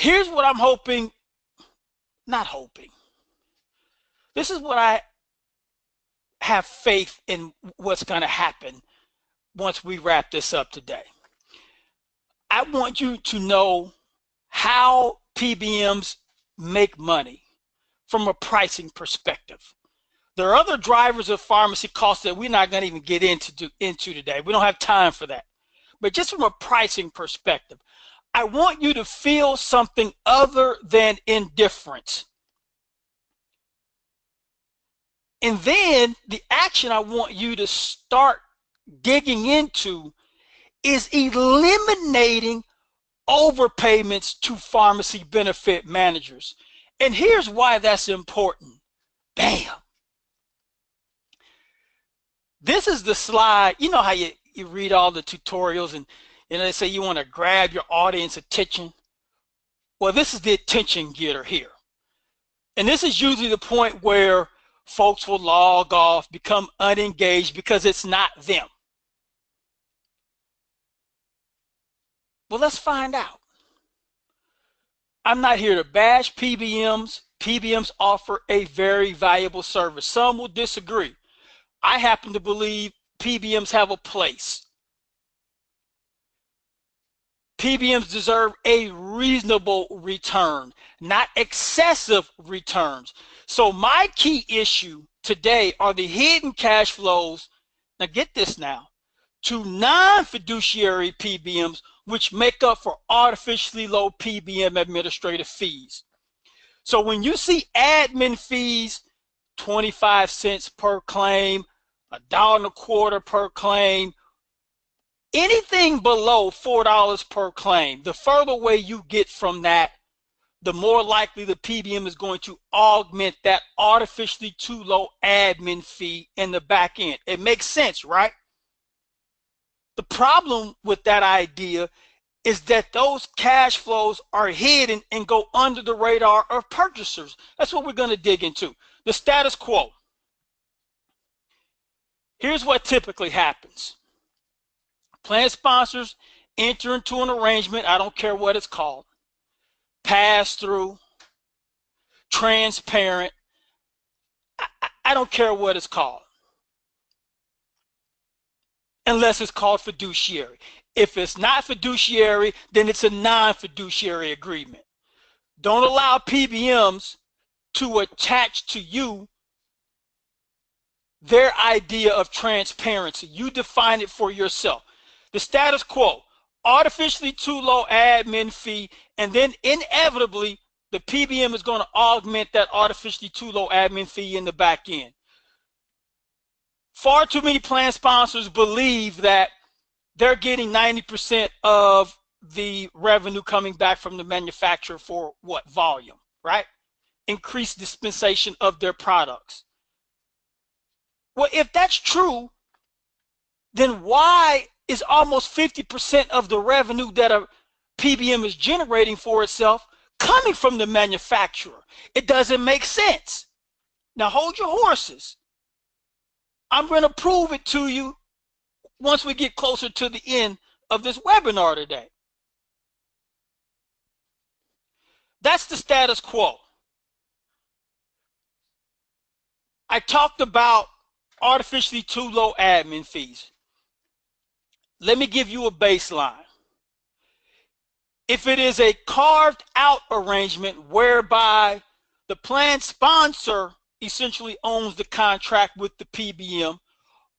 Here's what I'm hoping, not hoping. This is what I have faith in what's going to happen once we wrap this up today. I want you to know how PBMs make money from a pricing perspective. There are other drivers of pharmacy costs that we're not going to even get into today. We don't have time for that. But just from a pricing perspective, I want you to feel something other than indifference. And then the action I want you to start digging into is eliminating overpayments to pharmacy benefit managers. And here's why that's important. Bam. This is the slide. You know how you read all the tutorials and they say you want to grab your audience attention. Well, this is the attention getter here. And this is usually the point where folks will log off, become unengaged because it's not them. Well, let's find out. I'm not here to bash PBMs. PBMs offer a very valuable service. Some will disagree. I happen to believe PBMs have a place. PBMs deserve a reasonable return, not excessive returns. So my key issue today are the hidden cash flows, now get this now, to non-fiduciary PBMs, which make up for artificially low PBM administrative fees. So when you see admin fees, 25 cents per claim, $1.25 per claim, anything below $4 per claim, the further away you get from that, the more likely the PBM is going to augment that artificially too low admin fee in the back end. It makes sense, right? The problem with that idea is that those cash flows are hidden and go under the radar of purchasers. That's what we're going to dig into. The status quo. Here's what typically happens. Plan sponsors enter into an arrangement, I don't care what it's called, pass-through, transparent, I don't care what it's called, unless it's called fiduciary. If it's not fiduciary, then it's a non-fiduciary agreement. Don't allow PBMs to attach to you their idea of transparency. You define it for yourself. The status quo, artificially too low admin fee, and then inevitably the PBM is going to augment that artificially too low admin fee in the back end. Far too many plan sponsors believe that they're getting 90% of the revenue coming back from the manufacturer for what? Volume, right? Increased dispensation of their products. Well, if that's true, then why is almost 50% of the revenue that a PBM is generating for itself coming from the manufacturer? It doesn't make sense. Now hold your horses. I'm going to prove it to you once we get closer to the end of this webinar today. That's the status quo. I talked about artificially too low admin fees. Let me give you a baseline. If it is a carved out arrangement whereby the plan sponsor essentially owns the contract with the PBM,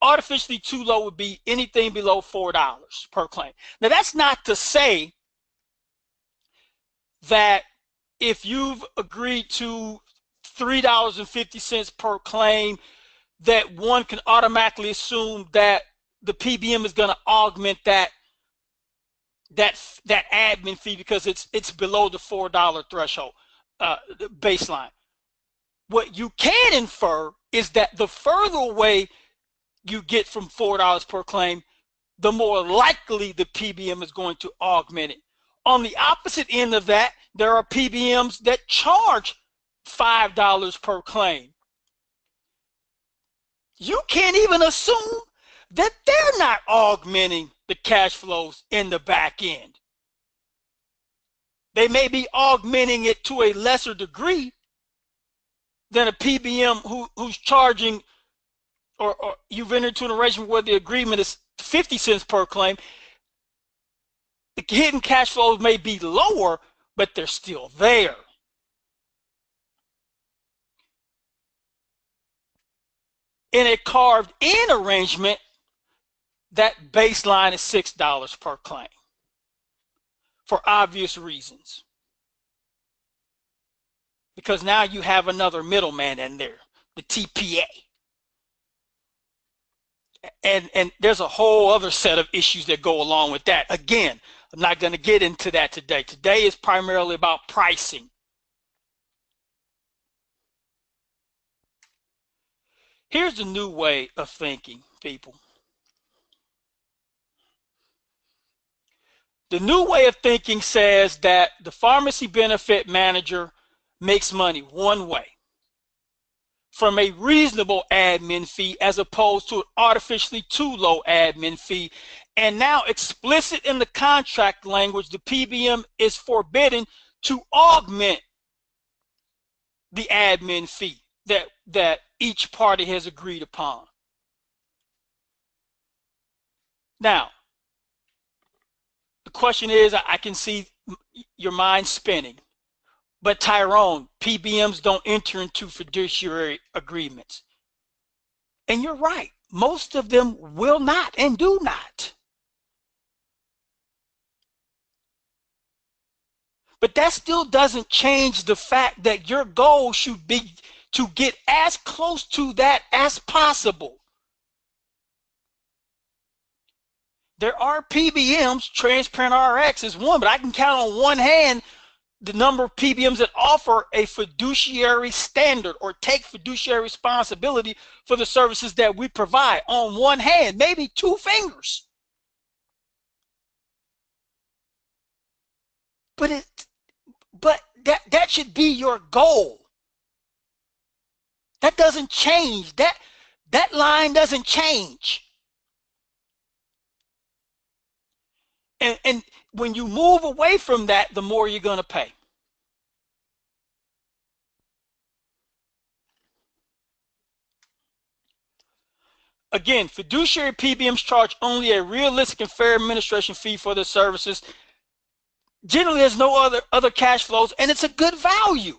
artificially too low would be anything below $4 per claim. Now that's not to say that if you've agreed to $3.50 per claim, that one can automatically assume that the PBM is going to augment that admin fee because it's below the $4 threshold baseline. What you can infer is that the further away you get from $4 per claim, the more likely the PBM is going to augment it. On the opposite end of that, there are PBMs that charge $5 per claim. You can't even assume that they're not augmenting the cash flows in the back end. They may be augmenting it to a lesser degree than a PBM who's charging, or you've entered into an arrangement where the agreement is 50 cents per claim. The hidden cash flows may be lower, but they're still there. In a carved in arrangement, that baseline is $6 per claim for obvious reasons. Because now you have another middleman in there, the TPA. And there's a whole other set of issues that go along with that. Again, I'm not going to get into that today. Today is primarily about pricing. Here's the new way of thinking, people. The new way of thinking says that the pharmacy benefit manager makes money one way, from a reasonable admin fee as opposed to an artificially too low admin fee. And now explicit in the contract language, the PBM is forbidden to augment the admin fee that each party has agreed upon. Now, the question is, I can see your mind spinning, but Tyrone, PBMs don't enter into fiduciary agreements. And you're right, most of them will not and do not. But that still doesn't change the fact that your goal should be to get as close to that as possible. There are PBMs, Transparent RX is one, but I can count on one hand the number of PBMs that offer a fiduciary standard or take fiduciary responsibility for the services that we provide. On one hand, maybe two fingers. But that should be your goal. That doesn't change. That line doesn't change. And when you move away from that, the more you're going to pay. Again, fiduciary PBMs charge only a realistic and fair administration fee for their services. Generally, there's no other cash flows, and it's a good value.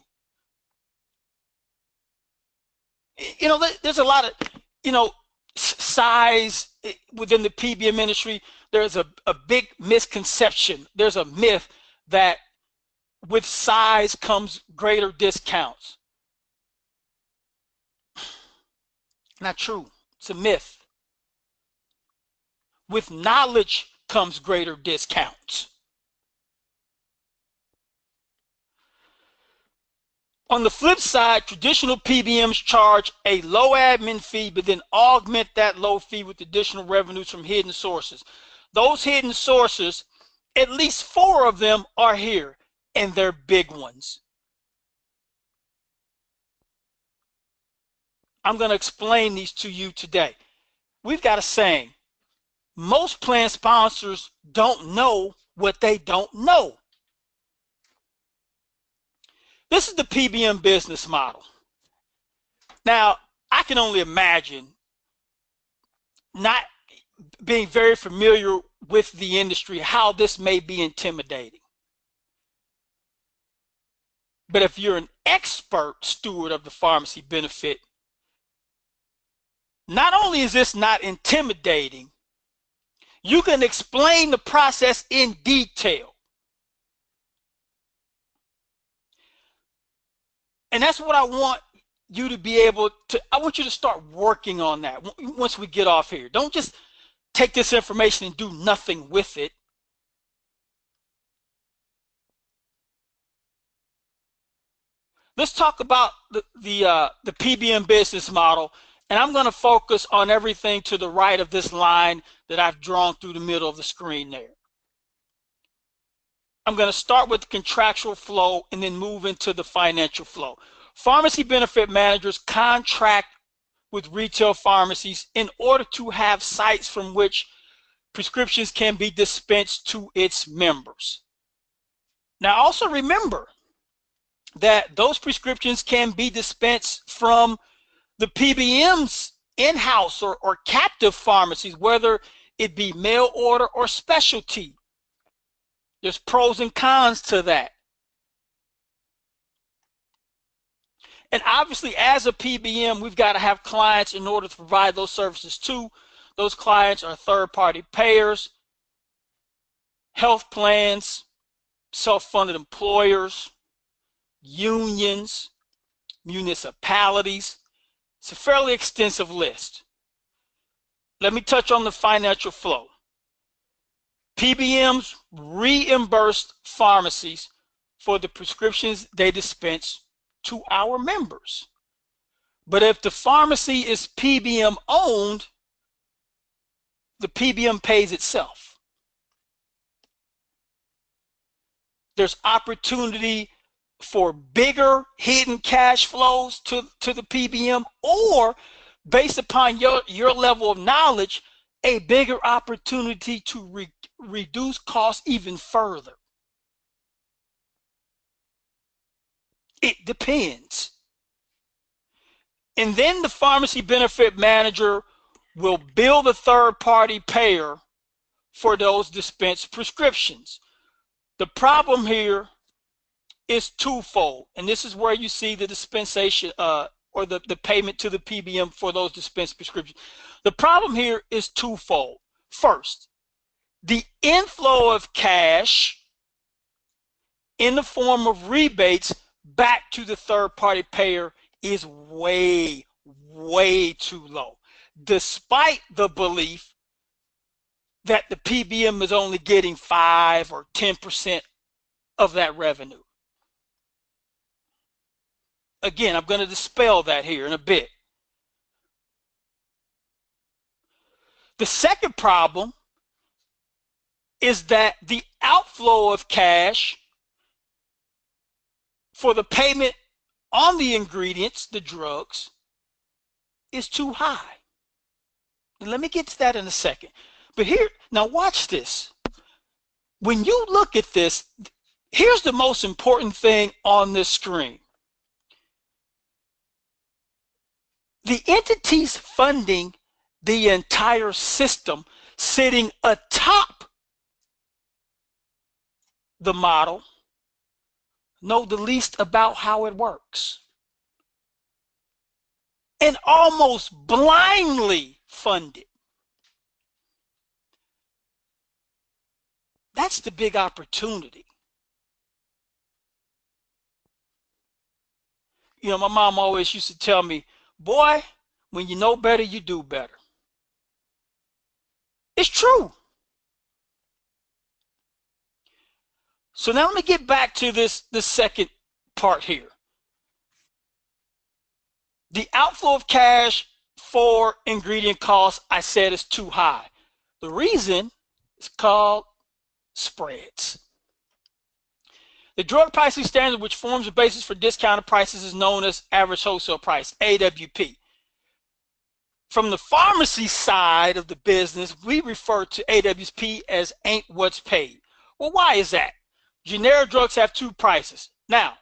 You know, there's a lot of, size within the PBM industry. There's a big misconception. There's a myth that with size comes greater discounts. Not true. It's a myth. With knowledge comes greater discounts. On the flip side, traditional PBMs charge a low admin fee, but then augment that low fee with additional revenues from hidden sources. Those hidden sources, at least 4 of them are here, and they're big ones. I'm going to explain these to you today. We've got a saying, most plan sponsors don't know what they don't know. This is the PBM business model. Now, I can only imagine, not being very familiar with the industry, how this may be intimidating. But if you're an expert steward of the pharmacy benefit, not only is this not intimidating, you can explain the process in detail. And that's what I want you to be able to, I want you to start working on that once we get off here. Don't just take this information and do nothing with it. Let's talk about the PBM business model, and I'm going to focus on everything to the right of this line that I've drawn through the middle of the screen there. I'm going to start with the contractual flow and then move into the financial flow. Pharmacy benefit managers contract with retail pharmacies in order to have sites from which prescriptions can be dispensed to its members. Now also remember that those prescriptions can be dispensed from the PBM's in-house or captive pharmacies, whether it be mail order or specialty. There's pros and cons to that. And obviously, as a PBM, we've got to have clients in order to provide those services too. Those clients are third-party payers, health plans, self-funded employers, unions, municipalities. It's a fairly extensive list. Let me touch on the financial flow. PBMs reimburse pharmacies for the prescriptions they dispense to our members. But if the pharmacy is PBM owned, the PBM pays itself. There's opportunity for bigger hidden cash flows to the PBM, or based upon your level of knowledge, a bigger opportunity to reduce costs even further. It depends. And then the pharmacy benefit manager will bill the third-party payer for those dispensed prescriptions. The problem here is twofold, and this is where you see the dispensation or the payment to the PBM for those dispensed prescriptions. The problem here is twofold. First, the inflow of cash in the form of rebates back to the third-party payer is way, way too low, despite the belief that the PBM is only getting 5 or 10% of that revenue. Again, I'm going to dispel that here in a bit. The second problem is that the outflow of cash for the payment on the ingredients, the drugs, is too high. And let me get to that in a second. But here, now watch this. When you look at this, here's the most important thing on this screen. The entities funding the entire system sitting atop the model know the least about how it works and almost blindly fund it. That's the big opportunity. You know, my mom always used to tell me, boy, when you know better, you do better. It's true. So now let me get back to the second part here. The outflow of cash for ingredient costs, I said, is too high. The reason is called spreads. The drug pricing standard, which forms the basis for discounted prices, is known as average wholesale price, AWP. From the pharmacy side of the business, we refer to AWP as ain't what's paid. Well, why is that? Generic drugs have two prices. Now,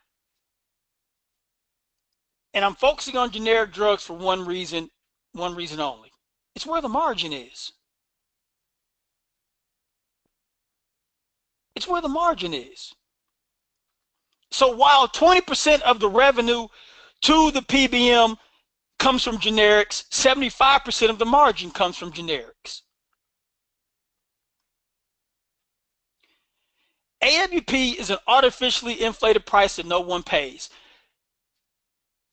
and I'm focusing on generic drugs for one reason only. It's where the margin is. It's where the margin is. So while 20% of the revenue to the PBM comes from generics, 75% of the margin comes from generics. AWP is an artificially inflated price that no one pays.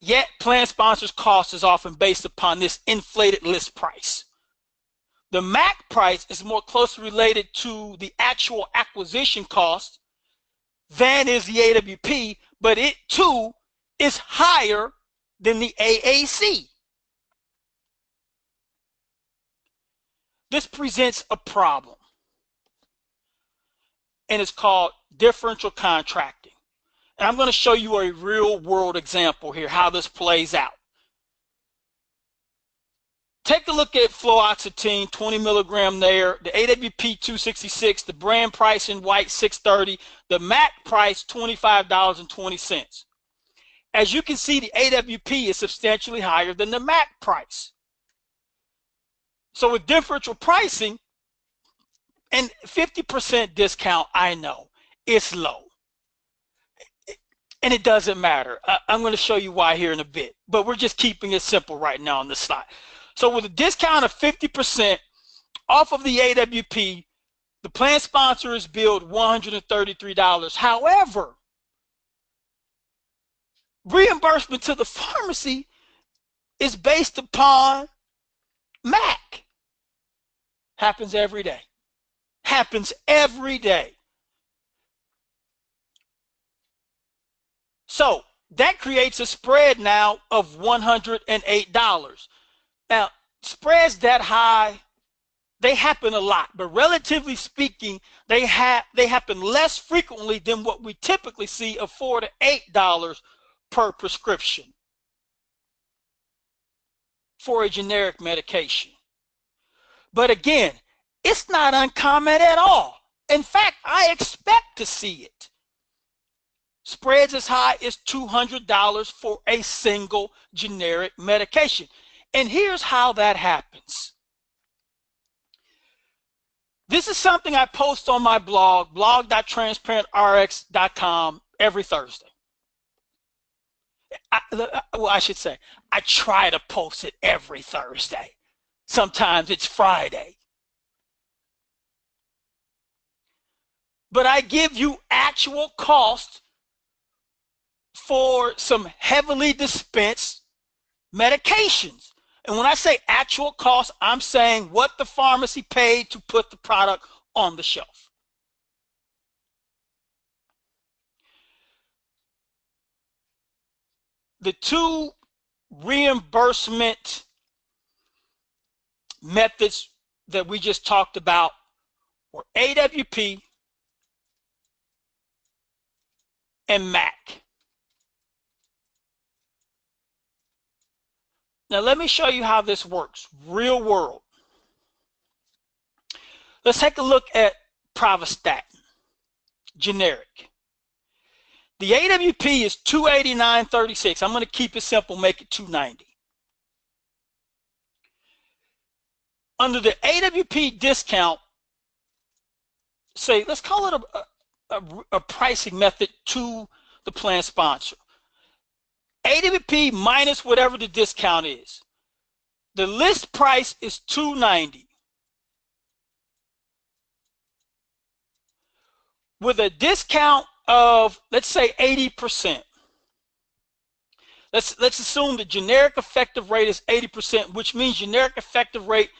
Yet plan sponsors' cost is often based upon this inflated list price. The MAC price is more closely related to the actual acquisition cost than is the AWP, but it too is higher than the AAC. This presents a problem, and it's called differential contracting. And I'm going to show you a real world example here, how this plays out. take a look at fluoxetine, 20 milligram there, the AWP 266, the brand price in white 630, the MAC price $25.20. As you can see, the AWP is substantially higher than the MAC price. So with differential pricing and 50% discount, I know it's low. And it doesn't matter. I'm going to show you why here in a bit, but we're just keeping it simple right now on this slide. So with a discount of 50% off of the AWP, the plan sponsor is billed $133. However, reimbursement to the pharmacy is based upon MAC. Happens every day. Happens every day. So that creates a spread now of $108. Now, spreads that high, they happen a lot, but relatively speaking, they happen less frequently than what we typically see of $4 to $8 per prescription for a generic medication. But again, it's not uncommon at all. In fact, I expect to see it. Spreads as high as $200 for a single generic medication. And here's how that happens. This is something I post on my blog, blog.transparentrx.com, every Thursday. I should say, I try to post it every Thursday. Sometimes it's Friday. But I give you actual cost for some heavily dispensed medications. And when I say actual cost, I'm saying what the pharmacy paid to put the product on the shelf. The two reimbursement methods that we just talked about were AWP and MAC. Now let me show you how this works, real world. Let's take a look at Pravastatin, generic. The AWP is $289.36. I'm going to keep it simple, make it $290. Under the AWP discount, say, let's call it a pricing method to the plan sponsor. AWP minus whatever the discount is. The list price is $290. With a discount of, let's say, 80%. Let's assume the generic effective rate is 80%, which means generic effective rate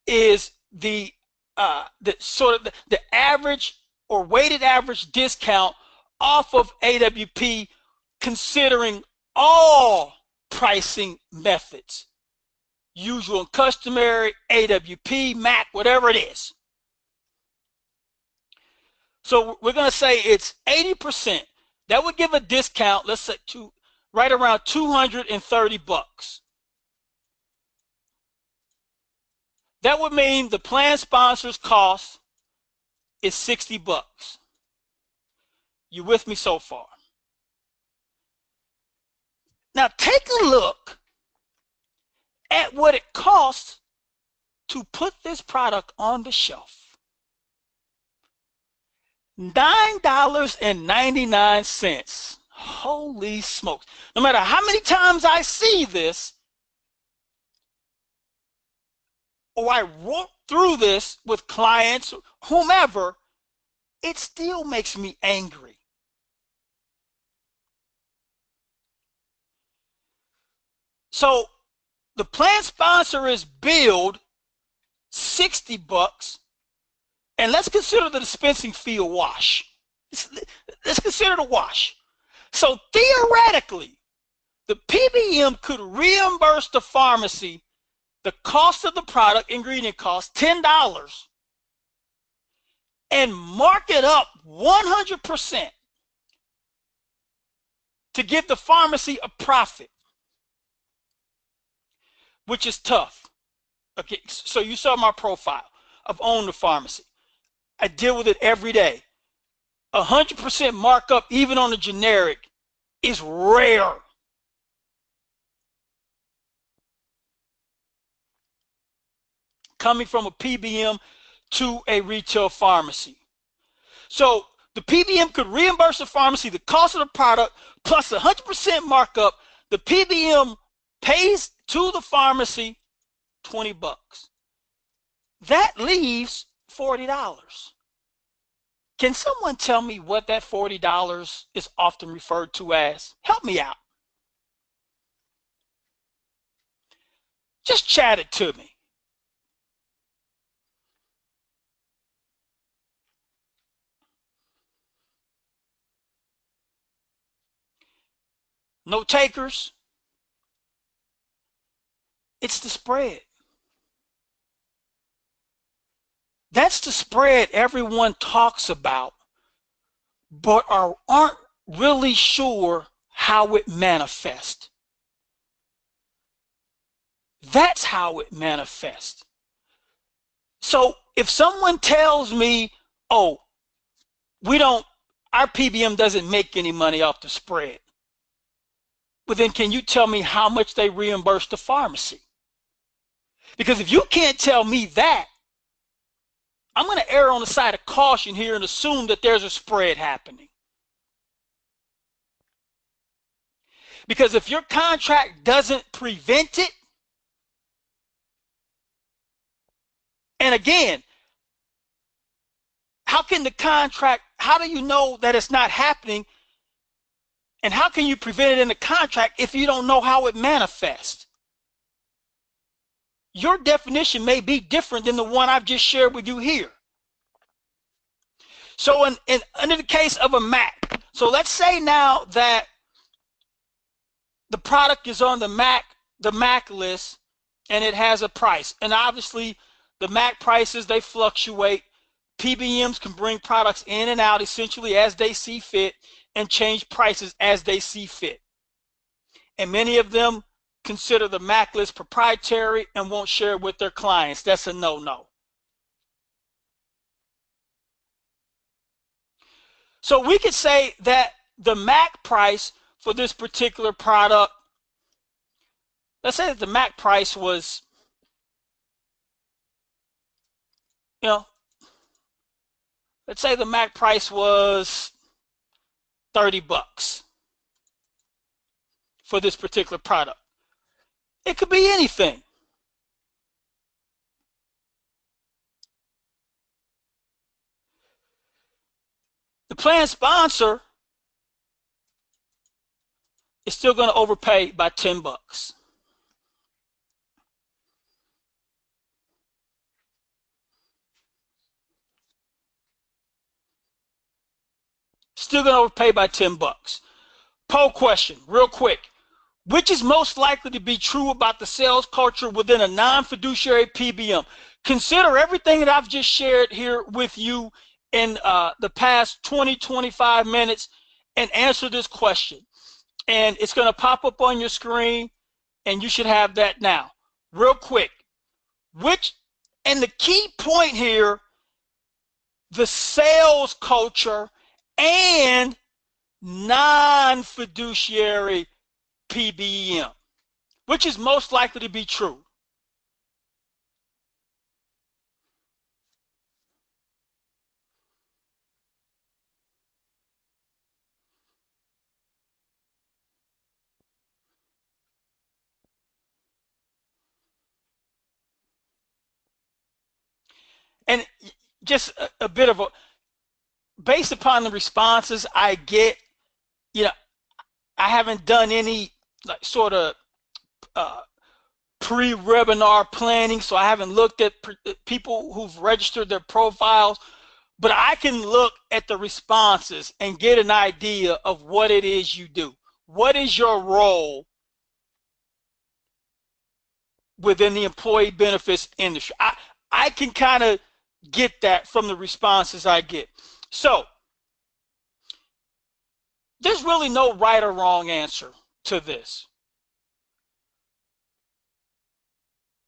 is the average or weighted average discount off of AWP, considering all pricing methods, usual and customary, AWP, MAC, whatever it is. So we're going to say it's 80%. That would give a discount, let's say, to right around $230. That would mean the plan sponsor's cost is $60. You with me so far? Now take a look at what it costs to put this product on the shelf. $9.99. Holy smokes. No matter how many times I see this, or I walk through this with clients, whomever, it still makes me angry. So the plan sponsor is billed $60, and let's consider the dispensing fee a wash. Let's consider the wash. So theoretically, the PBM could reimburse the pharmacy the cost of the product, ingredient cost, $10, and mark it up 100% to give the pharmacy a profit, which is tough. Okay, so you saw my profile. I've owned the pharmacy. I deal with it every day. 100% markup, even on the generic, is rare. Coming from a PBM to a retail pharmacy. So the PBM could reimburse the pharmacy the cost of the product plus 100% markup. The PBM pays to the pharmacy $20. That leaves $40. Can someone tell me what that $40 is often referred to as? Help me out. Just chat it to me. No takers? It's the spread. That's the spread everyone talks about, but aren't really sure how it manifests. That's how it manifests. So if someone tells me, oh, our PBM doesn't make any money off the spread, but then can you tell me how much they reimburse the pharmacy? Because if you can't tell me that, I'm going to err on the side of caution here and assume that there's a spread happening. Because if your contract doesn't prevent it, and again, how do you know that it's not happening? And how can you prevent it in the contract if you don't know how it manifests? Your definition may be different than the one I've just shared with you here. So under the case of a MAC, so let's say now that the product is on the MAC list and it has a price. And obviously the MAC prices, they fluctuate. PBMs can bring products in and out essentially as they see fit and change prices as they see fit. And many of them consider the MAC list proprietary and won't share it with their clients. That's a no-no. So we could say that the MAC price for this particular product, let's say that the MAC price was, let's say the MAC price was $30 for this particular product. It could be anything. The plan sponsor is still going to overpay by $10. Still going to overpay by $10. Poll question, real quick. Which is most likely to be true about the sales culture within a non-fiduciary PBM? Consider everything that I've just shared here with you in the past 20-25 minutes and answer this question. And it's going to pop up on your screen, and you should have that now. Real quick. And the key point here, the sales culture and non-fiduciary PBM, which is most likely to be true? And just a bit of based upon the responses I get, I haven't done any sort of pre-webinar planning, so I haven't looked at people who've registered their profiles, but I can look at the responses and get an idea of what it is you do. What is your role within the employee benefits industry? I can kind of get that from the responses I get. So there's really no right or wrong answer to this.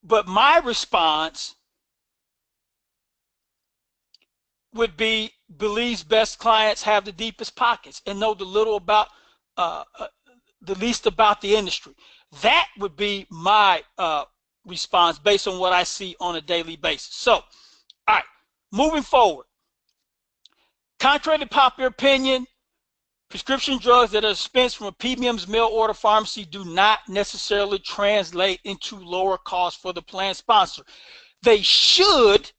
But my response would be, believes best clients have the deepest pockets and know the little about uh, uh, the least about the industry. That would be my response based on what I see on a daily basis. So, all right, moving forward. Contrary to popular opinion, prescription drugs that are dispensed from a PBM's mail order pharmacy do not necessarily translate into lower costs for the plan sponsor. They should,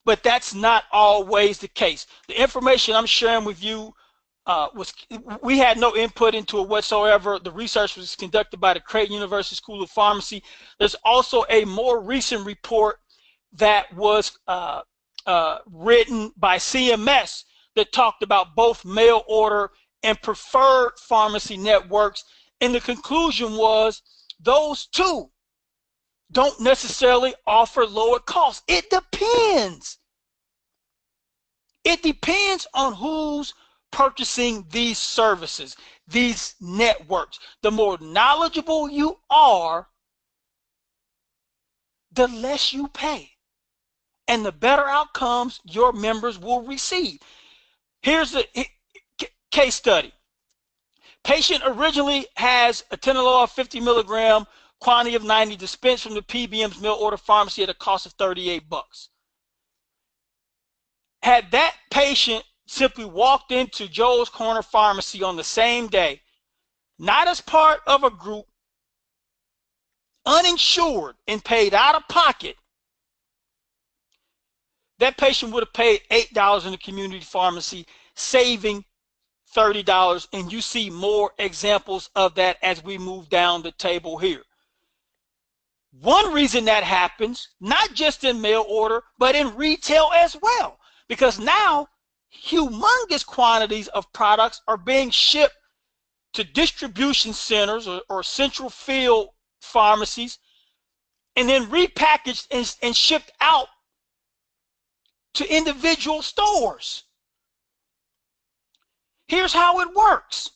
but that's not always the case. The information I'm sharing with you we had no input into it whatsoever. The research was conducted by the Creighton University School of Pharmacy. There's also a more recent report that was written by CMS that talked about both mail order and preferred pharmacy networks. And the conclusion was those two don't necessarily offer lower costs. It depends. It depends on who's purchasing these services, these networks. The more knowledgeable you are, the less you pay, and the better outcomes your members will receive. Here's the case study. Patient originally has atenolol 50 milligram, quantity of 90, dispensed from the PBM's mail order pharmacy at a cost of $38. Had that patient simply walked into Joe's Corner Pharmacy on the same day, not as part of a group, uninsured, and paid out of pocket, that patient would have paid $8 in the community pharmacy, saving $30. And you see more examples of that as we move down the table here. One reason that happens, not just in mail order, but in retail as well, because now humongous quantities of products are being shipped to distribution centers or central field pharmacies and then repackaged and shipped out to individual stores. Here's how it works.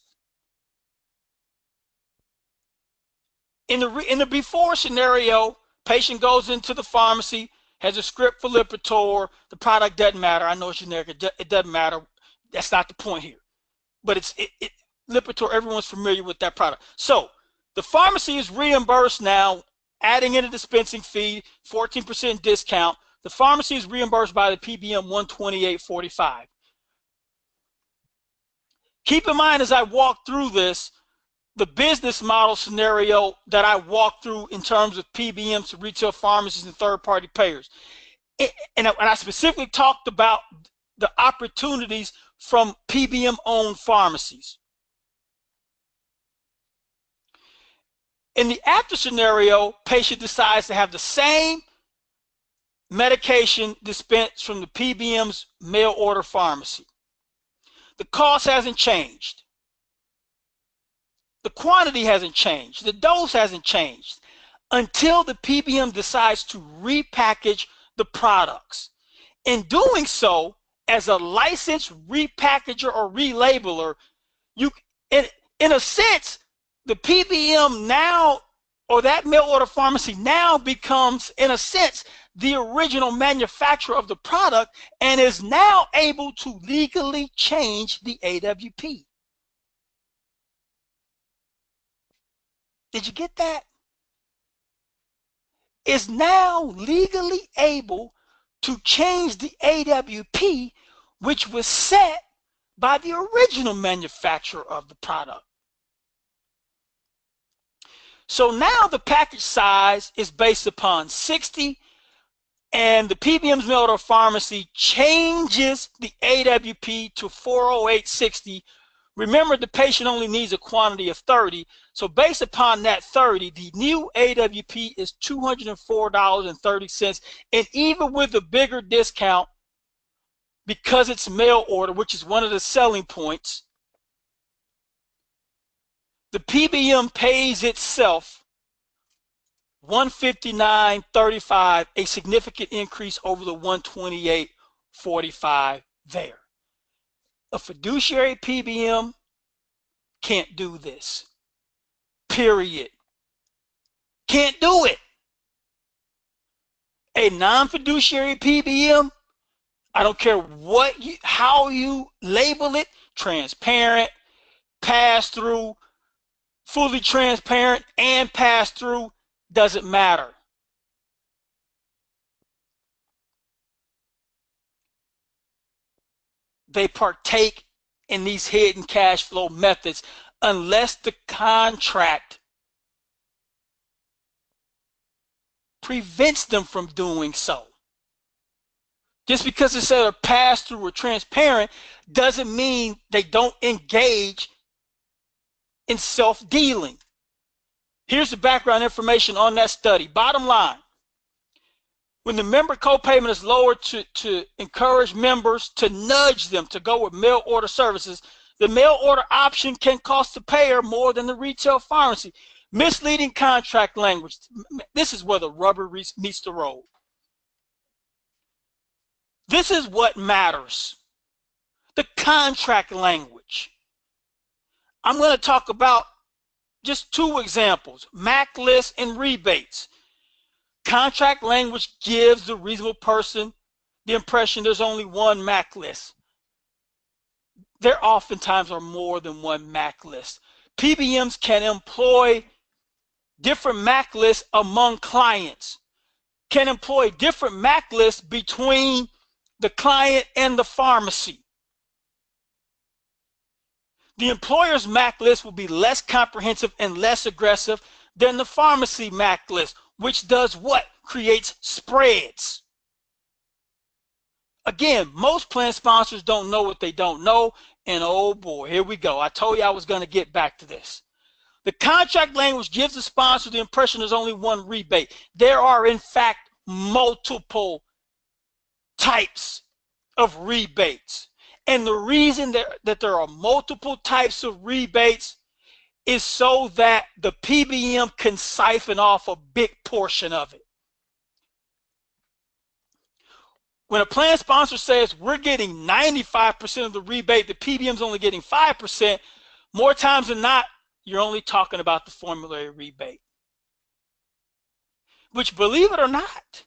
In the before scenario, patient goes into the pharmacy, has a script for Lipitor. The product doesn't matter. I know it's generic. It doesn't matter. That's not the point here. But Lipitor, everyone's familiar with that product. So the pharmacy is reimbursed now, adding in a dispensing fee, 14% discount. The pharmacy is reimbursed by the PBM $128.45. Keep in mind as I walk through this, the business model scenario that I walked through in terms of PBMs to retail pharmacies and third-party payers. And I specifically talked about the opportunities from PBM-owned pharmacies. In the after scenario, patient decides to have the same medication dispensed from the PBM's mail order pharmacy. The cost hasn't changed. The quantity hasn't changed. The dose hasn't changed until the PBM decides to repackage the products. In doing so, as a licensed repackager or relabeler, in a sense, the PBM now, or that mail order pharmacy now becomes, in a sense, the original manufacturer of the product and is now able to legally change the AWP. Did you get that? Is now legally able to change the AWP, which was set by the original manufacturer of the product. So now the package size is based upon 60, and the PBM's mail order pharmacy changes the AWP to 408.60. Remember, the patient only needs a quantity of 30. So based upon that 30, the new AWP is $204.30. And even with a bigger discount, because it's mail order, which is one of the selling points, the PBM pays itself $159.35, a significant increase over the $128.45 there. A fiduciary PBM can't do this, period. Can't do it. A non-fiduciary PBM, I don't care how you label it, transparent, pass through, fully transparent, and pass through, doesn't matter. They partake in these hidden cash flow methods unless the contract prevents them from doing so. Just because it said a pass through or transparent doesn't mean they don't engage in self-dealing. Here's the background information on that study. Bottom line, when the member copayment is lowered to encourage members to nudge them to go with mail order services, the mail order option can cost the payer more than the retail pharmacy. Misleading contract language. This is where the rubber meets the road. This is what matters. The contract language. I'm going to talk about just two examples, MAC lists and rebates. Contract language gives the reasonable person the impression there's only one MAC list. There oftentimes are more than one MAC list. PBMs can employ different MAC lists among clients, can employ different MAC lists between the client and the pharmacy. The employer's MAC list will be less comprehensive and less aggressive than the pharmacy MAC list, which does what? Creates spreads. Again, most plan sponsors don't know what they don't know, and oh boy, here we go. I told you I was going to get back to this. The contract language gives the sponsor the impression there's only one rebate. There are, in fact, multiple types of rebates. And the reason that there are multiple types of rebates is so that the PBM can siphon off a big portion of it. When a plan sponsor says we're getting 95% of the rebate, the PBM's only getting 5%, more times than not, you're only talking about the formulary rebate. Which, believe it or not,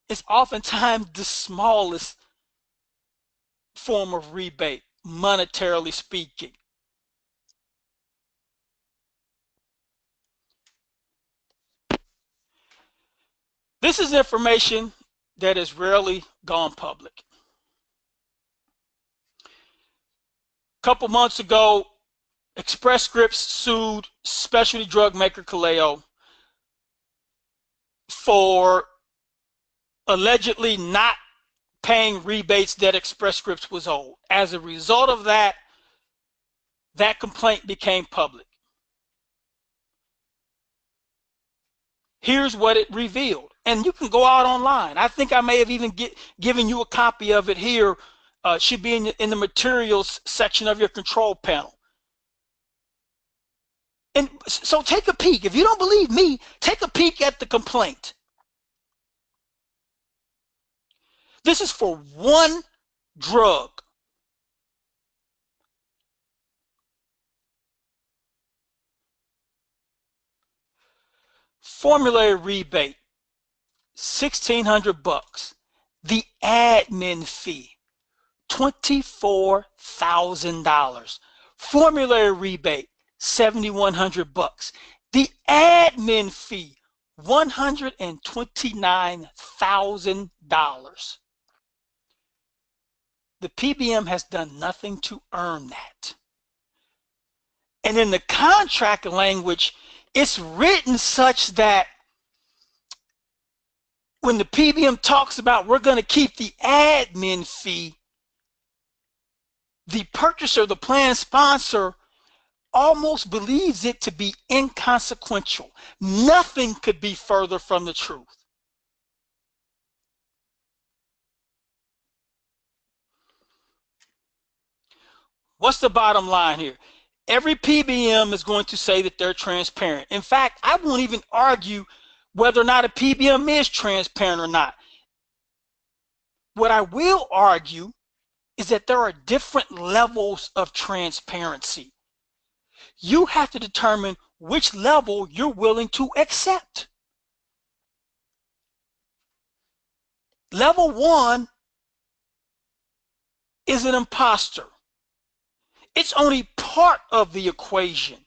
is oftentimes the smallest form of rebate, monetarily speaking. This is information that has rarely gone public. A couple months ago, Express Scripts sued specialty drug maker Kaleo for allegedly not paying rebates that Express Scripts was owed. As a result of that, that complaint became public. Here's what it revealed. And you can go out online. I think I may have even given you a copy of it here. Should be in the materials section of your control panel. And so take a peek. If you don't believe me, take a peek at the complaint. This is for one drug. Formulary rebate, $1,600. The admin fee, $24,000. Formulary rebate, $7,100. The admin fee, $129,000. The PBM has done nothing to earn that. And in the contract language, it's written such that when the PBM talks about we're going to keep the admin fee, the purchaser, the plan sponsor, almost believes it to be inconsequential. Nothing could be further from the truth. What's the bottom line here? Every PBM is going to say that they're transparent. In fact, I won't even argue whether or not a PBM is transparent or not. What I will argue is that there are different levels of transparency. You have to determine which level you're willing to accept. Level 1 is an imposter. It's only part of the equation.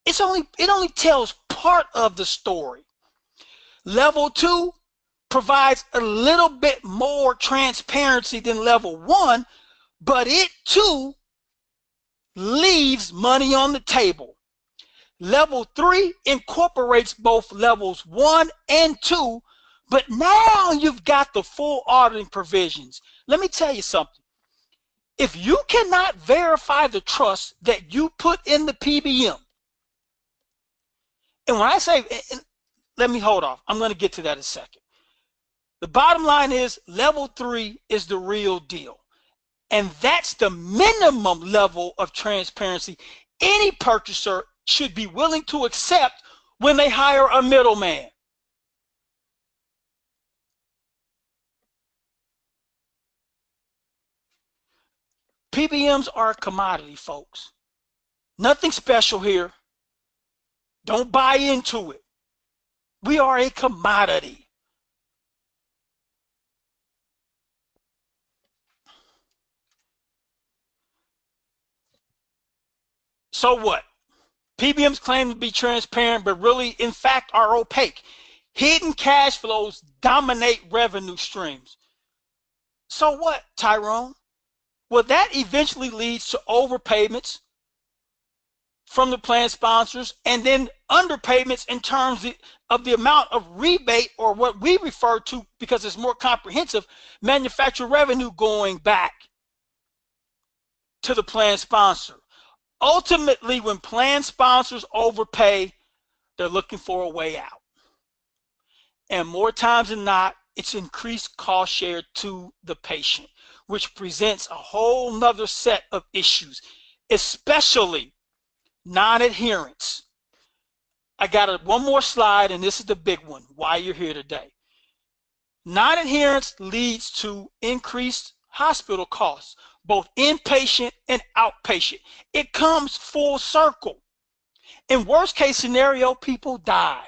It only tells part of the story. Level 2 provides a little bit more transparency than level 1, but it too leaves money on the table. Level 3 incorporates both levels 1 and 2, but now you've got the full auditing provisions. Let me tell you something. If you cannot verify the trust that you put in the PBM, and when I say, let me hold off. I'm going to get to that in a second. The bottom line is level 3 is the real deal. And that's the minimum level of transparency any purchaser should be willing to accept when they hire a middleman. PBMs are a commodity, folks. Nothing special here. Don't buy into it. We are a commodity. So what? PBMs claim to be transparent, but really, in fact, are opaque. Hidden cash flows dominate revenue streams. So what, Tyrone? Well, that eventually leads to overpayments from the plan sponsors and then underpayments in terms of the amount of rebate, or what we refer to, because it's more comprehensive, manufacturer revenue going back to the plan sponsor. Ultimately, when plan sponsors overpay, they're looking for a way out. And more times than not, it's increased cost share to the patient, which presents a whole nother set of issues, especially non-adherence. I got one more slide, and this is the big one, why you're here today. Non-adherence leads to increased hospital costs, both inpatient and outpatient. It comes full circle. In worst case scenario, people die.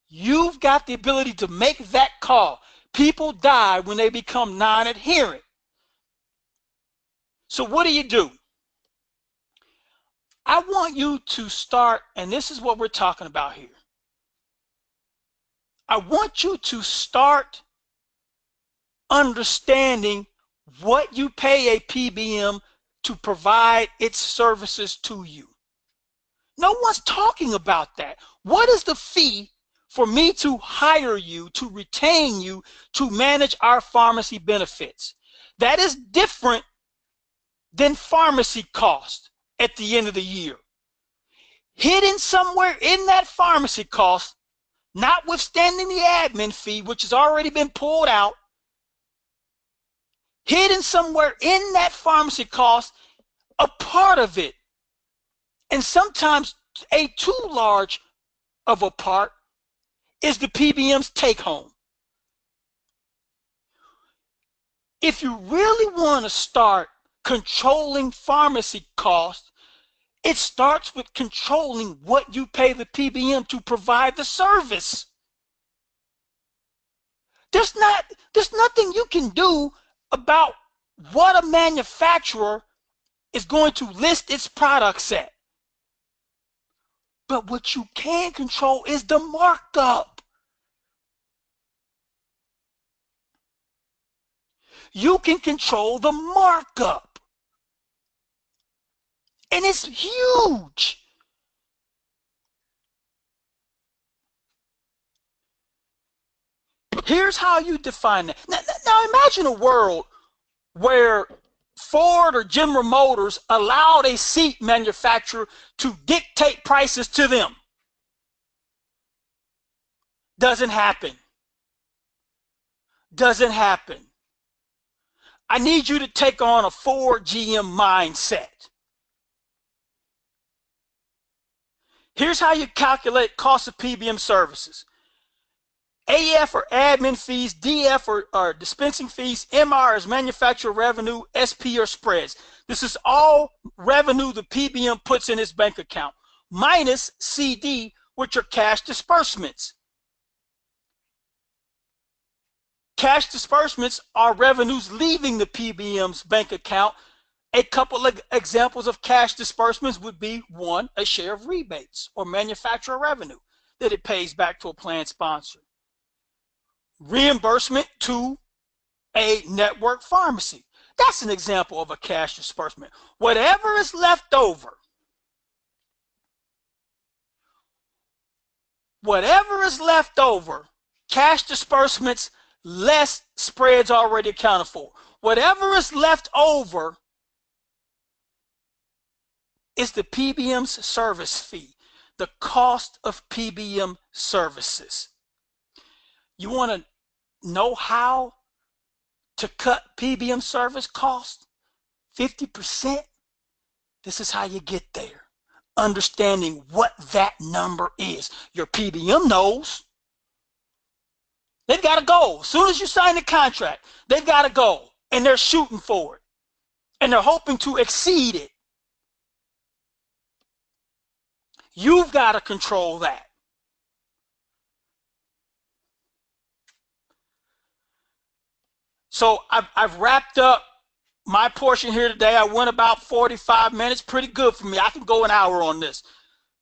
You've got the ability to make that call. People die when they become non-adherent. So what do? I want you to start, and this is what we're talking about here. I want you to start understanding what you pay a PBM to provide its services to you. No one's talking about that. What is the fee for me to hire you, to retain you, to manage our pharmacy benefits? That is different than pharmacy cost at the end of the year. Hidden somewhere in that pharmacy cost, notwithstanding the admin fee, which has already been pulled out, hidden somewhere in that pharmacy cost, a part of it, and sometimes a too large of a part, is the PBM's take home. If you really want to start controlling pharmacy costs, it starts with controlling what you pay the PBM to provide the service. There's nothing you can do about what a manufacturer is going to list its products at. But what you can control is the markup. You can control the markup. And it's huge. Here's how you define that. Now imagine a world where Ford or General Motors allowed a seat manufacturer to dictate prices to them. Doesn't happen. Doesn't happen. I need you to take on a Ford GM mindset. Here's how you calculate cost of PBM services. AF are admin fees, DF are dispensing fees, MR is manufacturer revenue, SP are spreads. This is all revenue the PBM puts in his bank account, minus CD, which are cash disbursements. Cash disbursements are revenues leaving the PBM's bank account. A couple of examples of cash disbursements would be: one, a share of rebates or manufacturer revenue that it pays back to a plan sponsor. Reimbursement to a network pharmacy. That's an example of a cash disbursement. Whatever is left over, cash disbursements less spreads already accounted for. Whatever is left over is the PBM's service fee, the cost of PBM services. You want to know how to cut PBM service cost? 50%. This is how you get there. Understanding what that number is. Your PBM knows. They've got a goal. As soon as you sign the contract, they've got a goal, and they're shooting for it, and they're hoping to exceed it. You've got to control that. So I've wrapped up my portion here today. I went about 45 minutes, pretty good for me. I can go an hour on this.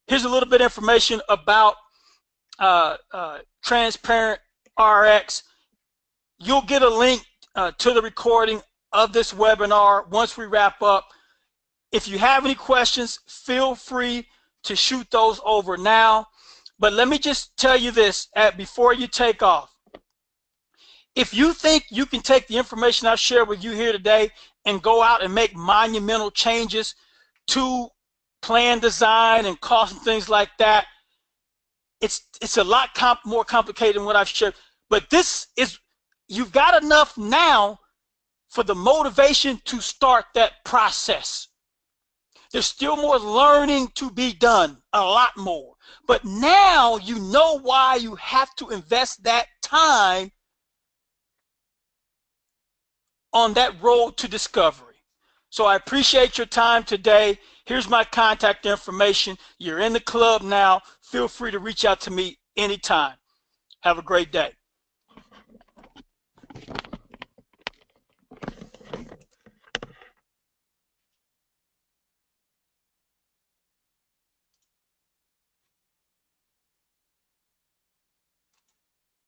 Here's a little bit of information about Transparent RX. You'll get a link to the recording of this webinar once we wrap up. If you have any questions, feel free to shoot those over now. But let me just tell you this before you take off. If you think you can take the information I've shared with you here today and go out and make monumental changes to plan design and cost and things like that, it's a lot more complicated than what I've shared. But this is, you've got enough now for the motivation to start that process. There's still more learning to be done, a lot more. But now you know why you have to invest that time on that road to discovery. So I appreciate your time today. Here's my contact information. You're in the club now. Feel free to reach out to me anytime. Have a great day.